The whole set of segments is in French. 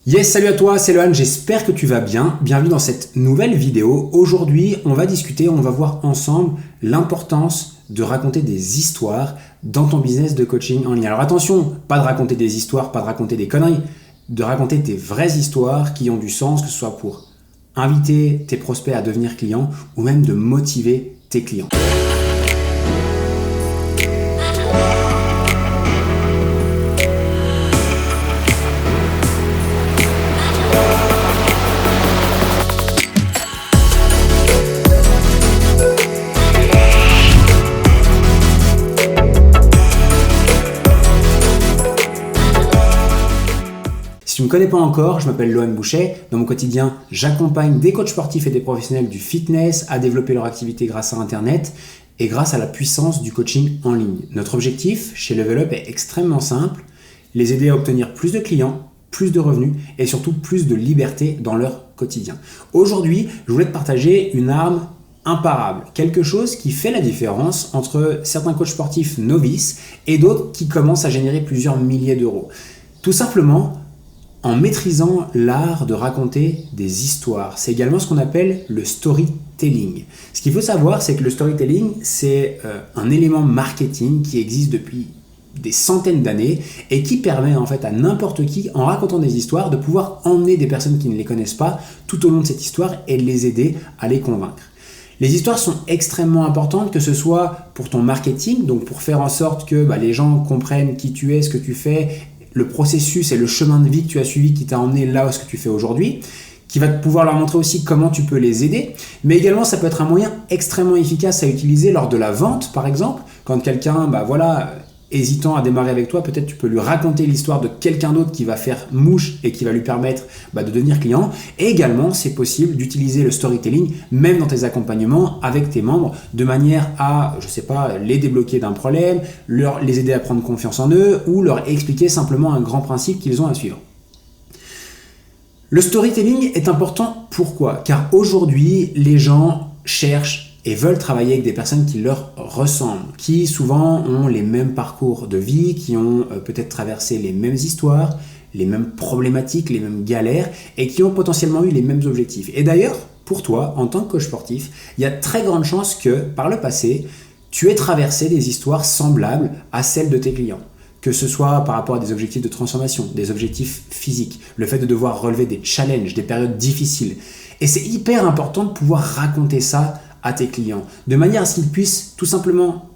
Yes, salut à toi, c'est Lohan, j'espère que tu vas bien. Bienvenue dans cette nouvelle vidéo. Aujourd'hui, on va discuter, on va voir ensemble l'importance de raconter des histoires dans ton business de coaching en ligne. Alors attention, pas de raconter des histoires, pas de raconter des conneries, de raconter des vraies histoires qui ont du sens, que ce soit pour inviter tes prospects à devenir clients ou même de motiver tes clients. Si tu ne me connais pas encore, je m'appelle Lohan Boucher. Dans mon quotidien, j'accompagne des coachs sportifs et des professionnels du fitness à développer leur activité grâce à Internet et grâce à la puissance du coaching en ligne. Notre objectif chez Level Up est extrêmement simple, les aider à obtenir plus de clients, plus de revenus et surtout plus de liberté dans leur quotidien. Aujourd'hui, je voulais te partager une arme imparable, quelque chose qui fait la différence entre certains coachs sportifs novices et d'autres qui commencent à générer plusieurs milliers d'euros. Tout simplement, en maîtrisant l'art de raconter des histoires. C'est également ce qu'on appelle le storytelling. Ce qu'il faut savoir, c'est que le storytelling, c'est un élément marketing qui existe depuis des centaines d'années et qui permet en fait à n'importe qui, en racontant des histoires, de pouvoir emmener des personnes qui ne les connaissent pas tout au long de cette histoire et les aider à les convaincre. Les histoires sont extrêmement importantes, que ce soit pour ton marketing, donc pour faire en sorte que les gens comprennent qui tu es, ce que tu fais, le processus et le chemin de vie que tu as suivi qui t'a emmené là où ce que tu fais aujourd'hui, qui va pouvoir leur montrer aussi comment tu peux les aider, mais également ça peut être un moyen extrêmement efficace à utiliser lors de la vente par exemple, quand quelqu'un hésitant à démarrer avec toi, peut-être tu peux lui raconter l'histoire de quelqu'un d'autre qui va faire mouche et qui va lui permettre de devenir client. Et également, c'est possible d'utiliser le storytelling même dans tes accompagnements avec tes membres de manière à, les débloquer d'un problème, les aider à prendre confiance en eux ou leur expliquer simplement un grand principe qu'ils ont à suivre. Le storytelling est important, pourquoi ? Car aujourd'hui, les gens cherchent et veulent travailler avec des personnes qui leur ressemblent, qui souvent ont les mêmes parcours de vie, qui ont peut-être traversé les mêmes histoires, les mêmes problématiques, les mêmes galères, et qui ont potentiellement eu les mêmes objectifs. Et d'ailleurs, pour toi, en tant que coach sportif, il y a très grande chance que, par le passé, tu aies traversé des histoires semblables à celles de tes clients. Que ce soit par rapport à des objectifs de transformation, des objectifs physiques, le fait de devoir relever des challenges, des périodes difficiles. Et c'est hyper important de pouvoir raconter ça à tes clients, de manière à ce qu'ils puissent tout simplement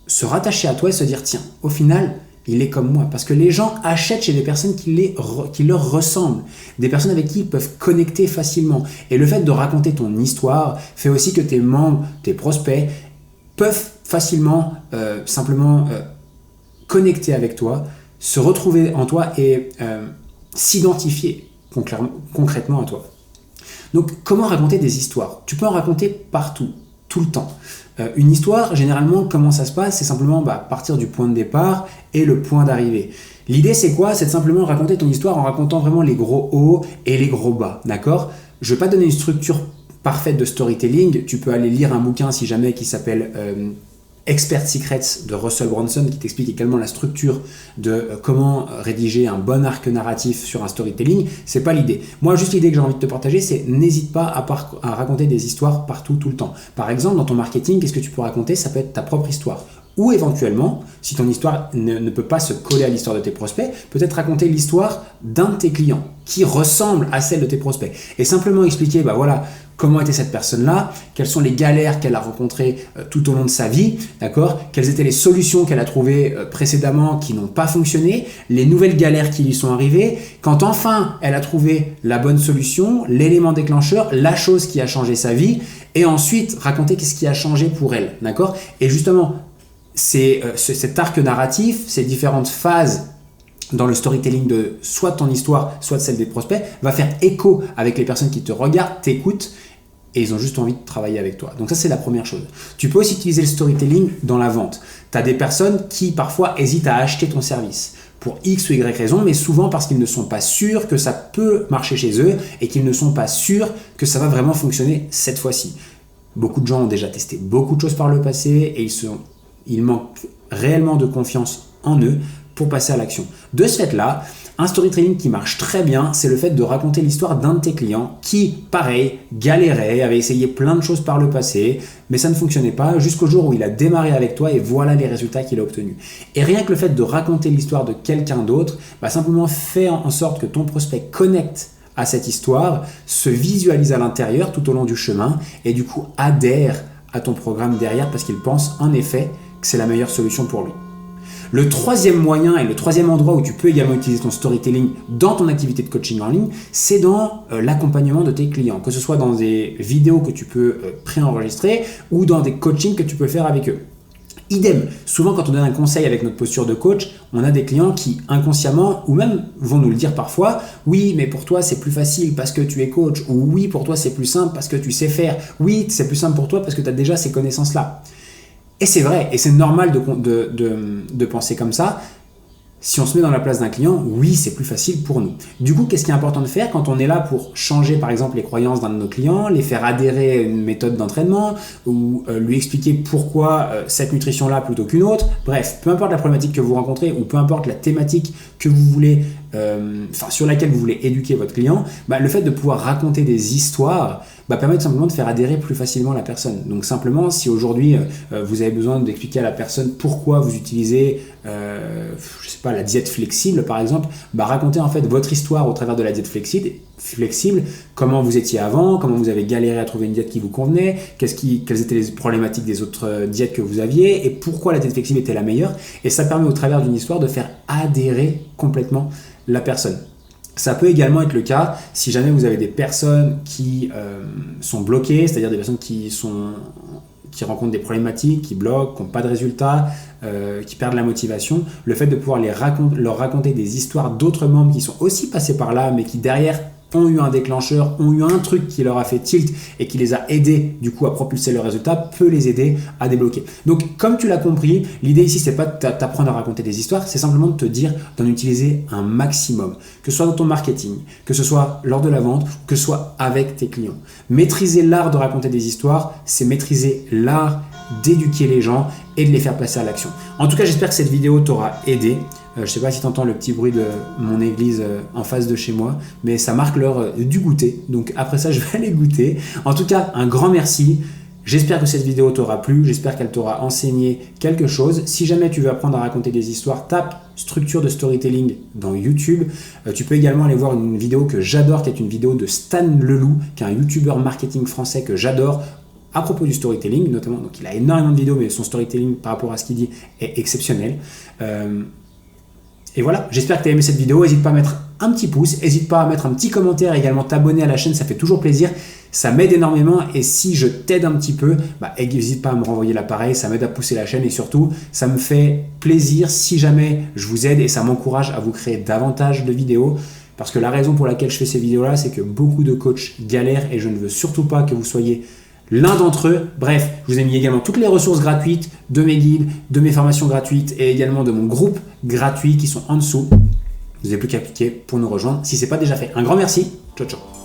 se rattacher à toi et se dire tiens, au final, il est comme moi. Parce que les gens achètent chez des personnes qui leur ressemblent, des personnes avec qui ils peuvent connecter facilement. Et le fait de raconter ton histoire fait aussi que tes membres, tes prospects peuvent facilement connecter avec toi, se retrouver en toi et s'identifier concrètement à toi. Donc, comment raconter des histoires ? Tu peux en raconter partout, tout le temps. Une histoire, généralement, comment ça se passe ? C'est simplement partir du point de départ et le point d'arrivée. L'idée, c'est quoi ? C'est de simplement raconter ton histoire en racontant vraiment les gros hauts et les gros bas, d'accord ? Je ne vais pas donner une structure parfaite de storytelling. Tu peux aller lire un bouquin, si jamais, qui s'appelle Expert Secrets de Russell Brunson, qui t'explique également la structure de comment rédiger un bon arc narratif sur un storytelling. C'est pas l'idée. Moi, juste l'idée que j'ai envie de te partager, c'est n'hésite pas à raconter des histoires partout, tout le temps. Par exemple, dans ton marketing, qu'est-ce que tu peux raconter ? Ça peut être ta propre histoire. Ou éventuellement, si ton histoire ne peut pas se coller à l'histoire de tes prospects, peut-être raconter l'histoire d'un de tes clients qui ressemble à celle de tes prospects. Et simplement expliquer, comment était cette personne-là, quelles sont les galères qu'elle a rencontrées tout au long de sa vie, d'accord ? Quelles étaient les solutions qu'elle a trouvées précédemment qui n'ont pas fonctionné, les nouvelles galères qui lui sont arrivées, quand enfin elle a trouvé la bonne solution, l'élément déclencheur, la chose qui a changé sa vie, et ensuite raconter qu'est-ce qui a changé pour elle, d'accord ? Et justement, cet arc narratif, ces différentes phases dans le storytelling de soit ton histoire, soit de celle des prospects, va faire écho avec les personnes qui te regardent, t'écoutent, et ils ont juste envie de travailler avec toi. Donc ça, c'est la première chose. Tu peux aussi utiliser le storytelling dans la vente. Tu as des personnes qui parfois hésitent à acheter ton service pour X ou Y raison, mais souvent parce qu'ils ne sont pas sûrs que ça peut marcher chez eux et qu'ils ne sont pas sûrs que ça va vraiment fonctionner cette fois-ci. Beaucoup de gens ont déjà testé beaucoup de choses par le passé et ils manquent réellement de confiance en eux pour passer à l'action. De ce fait-là, Un storytelling qui marche très bien, c'est le fait de raconter l'histoire d'un de tes clients qui, pareil, galérait, avait essayé plein de choses par le passé, mais ça ne fonctionnait pas jusqu'au jour où il a démarré avec toi et voilà les résultats qu'il a obtenus. Et rien que le fait de raconter l'histoire de quelqu'un d'autre, simplement fait en sorte que ton prospect connecte à cette histoire, se visualise à l'intérieur tout au long du chemin et du coup adhère à ton programme derrière parce qu'il pense en effet que c'est la meilleure solution pour lui. Le troisième moyen et le troisième endroit où tu peux également utiliser ton storytelling dans ton activité de coaching en ligne, c'est dans l'accompagnement de tes clients, que ce soit dans des vidéos que tu peux préenregistrer ou dans des coachings que tu peux faire avec eux. Idem, souvent quand on donne un conseil avec notre posture de coach, on a des clients qui inconsciemment ou même vont nous le dire parfois, oui mais pour toi c'est plus facile parce que tu es coach, ou oui pour toi c'est plus simple parce que tu sais faire, oui c'est plus simple pour toi parce que tu as déjà ces connaissances-là. Et c'est vrai, et c'est normal de penser comme ça. Si on se met dans la place d'un client, oui, c'est plus facile pour nous. Du coup, qu'est-ce qui est important de faire quand on est là pour changer, par exemple, les croyances d'un de nos clients, les faire adhérer à une méthode d'entraînement ou lui expliquer pourquoi cette nutrition-là plutôt qu'une autre. Bref, peu importe la problématique que vous rencontrez ou peu importe la thématique que vous voulez, sur laquelle vous voulez éduquer votre client, le fait de pouvoir raconter des histoires permet simplement de faire adhérer plus facilement la personne. Donc simplement, si aujourd'hui vous avez besoin d'expliquer à la personne pourquoi vous utilisez la diète flexible par exemple, racontez en fait votre histoire au travers de la diète flexible, comment vous étiez avant, comment vous avez galéré à trouver une diète qui vous convenait, quelles étaient les problématiques des autres diètes que vous aviez et pourquoi la diète flexible était la meilleure. Et ça permet au travers d'une histoire de faire adhérer complètement la personne. Ça peut également être le cas si jamais vous avez des personnes qui sont bloquées, c'est-à-dire des personnes qui rencontrent des problématiques, qui bloquent, qui n'ont pas de résultats, qui perdent la motivation. Le fait de pouvoir leur raconter des histoires d'autres membres qui sont aussi passés par là, mais qui derrière ont eu un déclencheur, ont eu un truc qui leur a fait tilt et qui les a aidés du coup à propulser leurs résultats, peut les aider à débloquer. Donc comme tu l'as compris, l'idée ici c'est pas de t'apprendre à raconter des histoires, c'est simplement de te dire d'en utiliser un maximum, que ce soit dans ton marketing, que ce soit lors de la vente, que ce soit avec tes clients. Maîtriser l'art de raconter des histoires, c'est maîtriser l'art d'éduquer les gens et de les faire passer à l'action. En tout cas, j'espère que cette vidéo t'aura aidé. Je ne sais pas si tu entends le petit bruit de mon église en face de chez moi, mais ça marque l'heure du goûter. Donc après ça, je vais aller goûter. En tout cas, un grand merci. J'espère que cette vidéo t'aura plu. J'espère qu'elle t'aura enseigné quelque chose. Si jamais tu veux apprendre à raconter des histoires, tape structure de storytelling dans YouTube. Tu peux également aller voir une vidéo que j'adore, qui est une vidéo de Stan Leloup, qui est un YouTuber marketing français que j'adore, à propos du storytelling notamment. Donc il a énormément de vidéos, mais son storytelling par rapport à ce qu'il dit est exceptionnel. Et voilà, j'espère que tu as aimé cette vidéo. N'hésite pas à mettre un petit pouce, n'hésite pas à mettre un petit commentaire, également t'abonner à la chaîne, ça fait toujours plaisir, ça m'aide énormément et si je t'aide un petit peu, n'hésite pas à me renvoyer l'appareil, ça m'aide à pousser la chaîne et surtout, ça me fait plaisir si jamais je vous aide et ça m'encourage à vous créer davantage de vidéos. Parce que la raison pour laquelle je fais ces vidéos-là, c'est que beaucoup de coachs galèrent et je ne veux surtout pas que vous soyez l'un d'entre eux. Bref, je vous ai mis également toutes les ressources gratuites de mes guides, de mes formations gratuites et également de mon groupe gratuit qui sont en dessous. Vous n'avez plus qu'à cliquer pour nous rejoindre si ce n'est pas déjà fait. Un grand merci. Ciao, ciao.